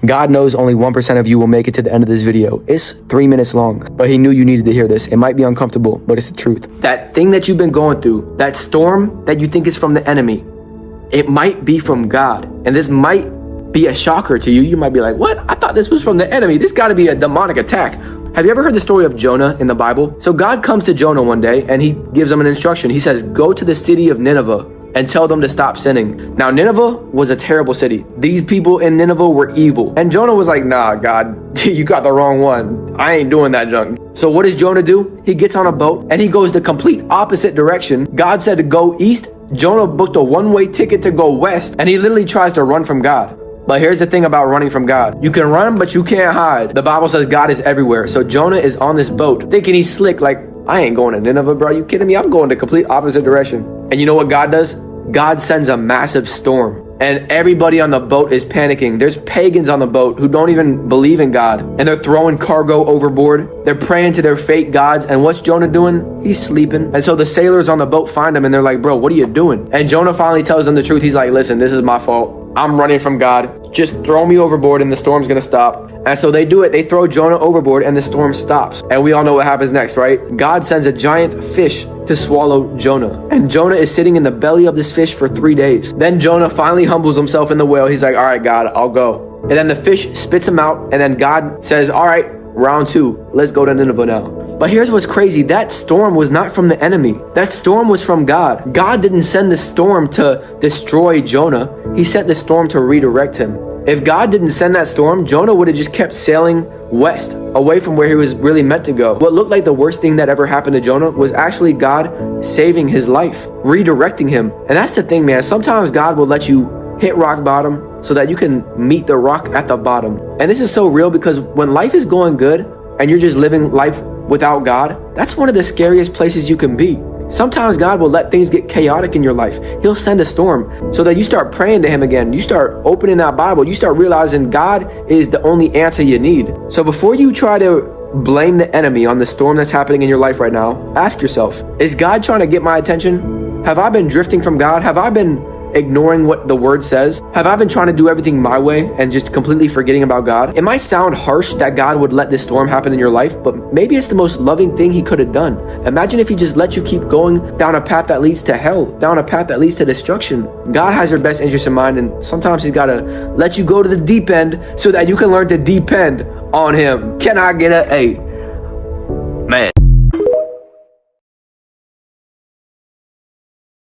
God knows only 1% of you will make it to the end of this video. It's 3 minutes long, but he knew you needed to hear this. It might be uncomfortable, but it's the truth. That thing that you've been going through, that storm that you think is from the enemy, it might be from God. And this might be a shocker to you. You might be like, what? I thought this was from the enemy. This got to be a demonic attack. Have you ever heard the story of Jonah in the Bible? So God comes to Jonah one day and he gives him an instruction. He says, go to the city of Nineveh and tell them to stop sinning. Now, Nineveh was a terrible city. These people in Nineveh were evil. And Jonah was like, nah, God, you got the wrong one. I ain't doing that junk. So what does Jonah do? He gets on a boat and he goes the complete opposite direction. God said to go east. Jonah booked a one-way ticket to go west, and he literally tries to run from God. But here's the thing about running from God. You can run, but you can't hide. The Bible says God is everywhere. So Jonah is on this boat thinking he's slick, like, I ain't going to Nineveh, bro. You kidding me? I'm going the complete opposite direction. And you know what God does? God sends a massive storm. And everybody on the boat is panicking. There's pagans on the boat who don't even believe in God. And they're throwing cargo overboard. They're praying to their fake gods. And what's Jonah doing? He's sleeping. And so the sailors on the boat find him and they're like, bro, what are you doing? And Jonah finally tells them the truth. He's like, listen, this is my fault. I'm running from God. Just throw me overboard and the storm's gonna stop. And so they do it. They throw Jonah overboard and the storm stops. And we all know what happens next, right? God sends a giant fish to swallow Jonah. And Jonah is sitting in the belly of this fish for 3 days. Then Jonah finally humbles himself in the whale. He's like, all right, God, I'll go. And then the fish spits him out. And then God says, all right, round 2, let's go to Nineveh now. But here's what's crazy. That storm was not from the enemy. That storm was from God. God didn't send the storm to destroy Jonah. He sent the storm to redirect him. If God didn't send that storm, Jonah would have just kept sailing west, away from where he was really meant to go. What looked like the worst thing that ever happened to Jonah was actually God saving his life, redirecting him. And that's the thing, man. Sometimes God will let you hit rock bottom so that you can meet the rock at the bottom. And this is so real because when life is going good and you're just living life without God, that's one of the scariest places you can be. Sometimes God will let things get chaotic in your life. He'll send a storm so that you start praying to him again. You start opening that Bible. You start realizing God is the only answer you need. So before you try to blame the enemy on the storm that's happening in your life right now, ask yourself, is God trying to get my attention? Have I been drifting from God? Have I been ignoring what the word says? Have I been trying to do everything my way and just completely forgetting about God? It might sound harsh that God would let this storm happen in your life, but maybe it's the most loving thing he could have done. Imagine if he just let you keep going down a path that leads to hell, down a path that leads to destruction. God has your best interest in mind, and sometimes he's got to let you go to the deep end so that you can learn to depend on him. Can I get an A?